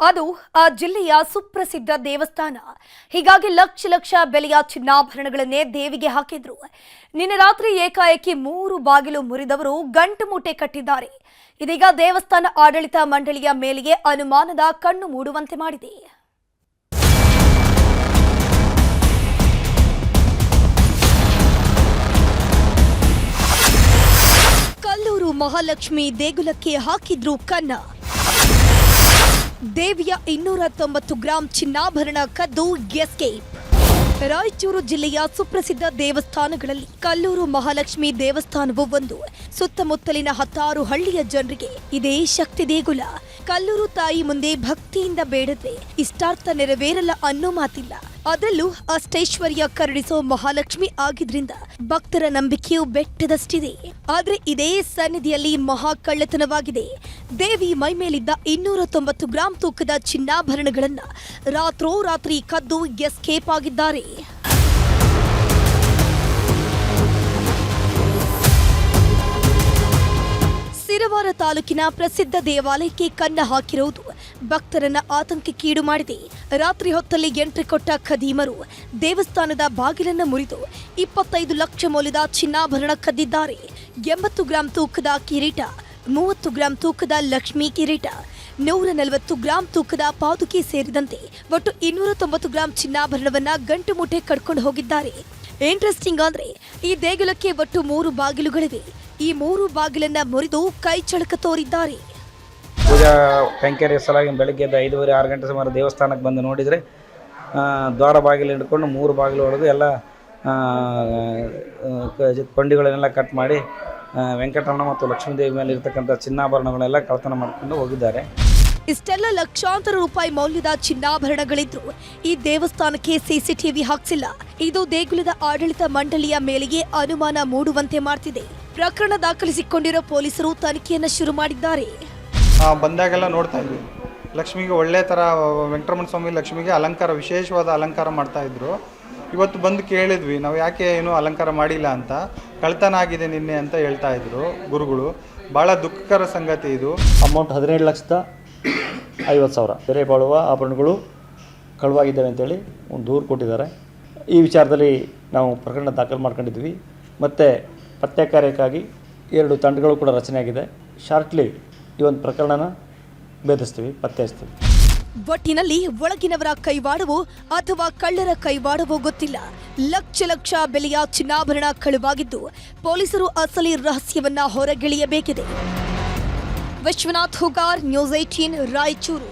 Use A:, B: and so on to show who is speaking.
A: ಅದು ಆ ಜಿಲ್ಲೆಯ ಸುಪ್ರಸಿದ್ಧ ದೇವಸ್ಥಾನ. ಹೀಗಾಗಿ ಲಕ್ಷ ಲಕ್ಷ ಬೆಲೆಯ ಚಿನ್ನಾಭರಣಗಳನ್ನೇ ದೇವಿಗೆ ಹಾಕಿದ್ರು. ನಿನ್ನೆ ರಾತ್ರಿ ಏಕಾಏಕಿ 3 ಬಾಗಿಲು ಮುರಿದವರು ಗಂಟು ಮೂಟೆ ಕಟ್ಟಿದ್ದಾರೆ. ಇದೀಗ ದೇವಸ್ಥಾನ ಆಡಳಿತ ಮಂಡಳಿಯ ಮೇಲೆಯೇ ಅನುಮಾನದ ಕಣ್ಣು ಮೂಡುವಂತೆ ಮಾಡಿದೆ. ಕಲ್ಲೂರು ಮಹಾಲಕ್ಷ್ಮಿ ದೇಗುಲಕ್ಕೆ ಹಾಕಿದ್ರು ಕನ್ನ. ದೇವಿಯ 290 ಗ್ರಾಂ ಚಿನ್ನಾಭರಣ ಕದ್ದು ಎಸ್ಕೇಪ್. ರಾಯಚೂರು ಜಿಲ್ಲೆಯ ಸುಪ್ರಸಿದ್ಧ ದೇವಸ್ಥಾನಗಳಲ್ಲಿ ಕಲ್ಲೂರು ಮಹಾಲಕ್ಷ್ಮಿ ದೇವಸ್ಥಾನವೂ ಒಂದು. ಸುತ್ತಮುತ್ತಲಿನ 10 ಹಳ್ಳಿಯ ಜನರಿಗೆ ಇದೇ ಶಕ್ತಿ ದೇಗುಲ. ಕಲ್ಲೂರು ತಾಯಿ ಮುಂದೆ ಭಕ್ತಿಯಿಂದ ಬೇಡದ್ರೆ ಇಷ್ಟಾರ್ಥ ನೆರವೇರಲ್ಲ ಅನ್ನೋ ಮಾತಿಲ್ಲ. ಅದರಲ್ಲೂ ಅಷ್ಟೈಶ್ವರ್ಯ ಕರುಣಿಸೋ ಮಹಾಲಕ್ಷ್ಮಿ ಆಗಿದ್ರಿಂದ ಭಕ್ತರ ನಂಬಿಕೆಯು ಬೆಟ್ಟದಷ್ಟಿದೆ. ಆದ್ರೆ ಇದೇ ಸನ್ನಿಧಿಯಲ್ಲಿ ಮಹಾ ಕಳ್ಳತನವಾಗಿದೆ. ದೇವಿ ಮೈಮೇಲಿದ್ದ 290 ಗ್ರಾಂ ತೂಕದ ಚಿನ್ನಾಭರಣಗಳನ್ನ ರಾತ್ರೋರಾತ್ರಿ ಕದ್ದು ಎಸ್ಕೇಪ್ ಆಗಿದ್ದಾರೆ. ಸಿರವಾರ ತಾಲೂಕಿನ ಪ್ರಸಿದ್ಧ ದೇವಾಲಯಕ್ಕೆ ಕನ್ನ ಹಾಕಿರುವುದು ಭಕ್ತರನ್ನ ಆತಂಕಕ್ಕೀಡು ಮಾಡಿದೆ. ರಾತ್ರಿ ಹೊತ್ತಲ್ಲಿ ಎಂಟ್ರಿ ಕೊಟ್ಟ ಖದೀಮರು ದೇವಸ್ಥಾನದ ಬಾಗಿಲನ್ನು ಮುರಿದು 25 ಲಕ್ಷ ಮೌಲ್ಯದ ಚಿನ್ನಾಭರಣ ಕದ್ದಿದ್ದಾರೆ. 80 ಗ್ರಾಂ ತೂಕದ ಕಿರೀಟ, 30 ಗ್ರಾಂ ತೂಕದ ಲಕ್ಷ್ಮೀ ಕಿರೀಟ, 140 ಗ್ರಾಂ ತೂಕದ ಪಾದುಕೆ ಸೇರಿದಂತೆ ಒಟ್ಟು 290 ಗ್ರಾಂ ಚಿನ್ನಾಭರಣವನ್ನ ಗಂಟು ಮೂಟೆ ಕಡ್ಕೊಂಡು ಹೋಗಿದ್ದಾರೆ. ಇಂಟ್ರೆಸ್ಟಿಂಗ್ ಅಂದ್ರೆ ಈ ದೇಗುಲಕ್ಕೆ ಒಟ್ಟು 3 ಬಾಗಿಲುಗಳಿವೆ. ಈ 3 ಬಾಗಿಲನ್ನ ಮುರಿದು ಕೈ ಚಳಕ ತೋರಿದ್ದಾರೆ.
B: ಪೂಜಾ ಕೈಂಕರ್ಯ ಸಲಾಗಿ ಬೆಳಗ್ಗೆ 5:30-6 ಗಂಟೆ ಸುಮಾರು ದೇವಸ್ಥಾನಕ್ಕೆ ಬಂದು ನೋಡಿದರೆ ದ್ವಾರ ಬಾಗಿಲು ಹಿಡ್ಕೊಂಡು 3 ಬಾಗಿಲು ಹೊಡೆದು ಎಲ್ಲ ಕೊಂಡಿಗಳನ್ನೆಲ್ಲ ಕಟ್ ಮಾಡಿ ವೆಂಕಟರಮಣ ಮತ್ತು ಲಕ್ಷ್ಮೀದೇವಿ ಮೇಲೆ ಇರತಕ್ಕಂಥ ಚಿನ್ನಾಭರಣಗಳೆಲ್ಲ ಕಳ್ಳತನ ಮಾಡಿಕೊಂಡು ಹೋಗಿದ್ದಾರೆ.
A: ಇಷ್ಟೆಲ್ಲ ಲಕ್ಷಾಂತರ ರೂಪಾಯಿ ಮೌಲ್ಯದ ಚಿನ್ನಾಭರಣಗಳಿದ್ರು ಈ ದೇವಸ್ಥಾನಕ್ಕೆ ಸಿಸಿಟಿವಿ ಹಾಕ್ಸಿಲ್ಲ. ಇದು ದೇಗುಲದ ಆಡಳಿತ ಮಂಡಳಿಯ ಮೇಲೆಯೇ ಅನುಮಾನ ಮೂಡುವಂತೆ ಮಾಡ್ತಿದೆ. ಪ್ರಕರಣ ದಾಖಲಿಸಿಕೊಂಡಿರೋ ಪೊಲೀಸರು ತನಿಖೆಯನ್ನು ಶುರು ಮಾಡಿದ್ದಾರೆ.
C: ಬಂದಾಗೆಲ್ಲ ನೋಡ್ತಾ ಇದ್ವಿ, ಲಕ್ಷ್ಮಿಗೆ ಒಳ್ಳೆ ಥರ ವೆಂಕಟರಮಣ ಸ್ವಾಮಿ ಲಕ್ಷ್ಮಿಗೆ ಅಲಂಕಾರ, ವಿಶೇಷವಾದ ಅಲಂಕಾರ ಮಾಡ್ತಾಯಿದ್ರು. ಇವತ್ತು ಬಂದು ಕೇಳಿದ್ವಿ, ನಾವು ಯಾಕೆ ಏನೂ ಅಲಂಕಾರ ಮಾಡಿಲ್ಲ ಅಂತ. ಕಳ್ತನ ಆಗಿದೆ ನಿನ್ನೆ ಅಂತ ಹೇಳ್ತಾ ಇದ್ರು ಗುರುಗಳು. ಭಾಳ ದುಃಖಕರ ಸಂಗತಿ ಇದು.
D: ಅಮೌಂಟ್ 17,50,000 ಬೇರೆ ಬಾಳುವ ಆಭರಣಗಳು ಕಳುವಾಗಿದ್ದಾವೆ ಅಂತೇಳಿ ಒಂದು ದೂರು ಕೊಟ್ಟಿದ್ದಾರೆ. ಈ ವಿಚಾರದಲ್ಲಿ ನಾವು ಪ್ರಕರಣ ದಾಖಲು ಮಾಡ್ಕೊಂಡಿದ್ವಿ. ಮತ್ತು ಪತ್ತೆ ಕಾರ್ಯಕ್ಕಾಗಿ 2 ತಂಡಗಳು ಕೂಡ ರಚನೆಯಾಗಿದೆ. ಶಾರ್ಟ್ಲಿ ಈ ಒಂದು ಪ್ರಕರಣನ ಭೇದಿಸ್ತೀವಿ, ಪತ್ತೆ ಹಚ್ತೀವಿ.
A: ಒಟ್ಟಿನಲ್ಲಿ ಒಳಗಿನವರ ಕೈವಾಡವೋ ಅಥವಾ ಕಳ್ಳರ ಕೈವಾಡವೋ ಗೊತ್ತಿಲ್ಲ. ಲಕ್ಷ ಲಕ್ಷ ಬೆಲೆಯ ಚಿನ್ನಾಭರಣ ಕಳುವಾಗಿದ್ದು ಪೊಲೀಸರು ಅಸಲಿ ರಹಸ್ಯವನ್ನ ಹೊರಗೆಳೆಯಬೇಕಿದೆ. ವಿಶ್ವನಾಥ್ ಹುಗಾರ್, ನ್ಯೂಸ್ 18, ರಾಯಚೂರು.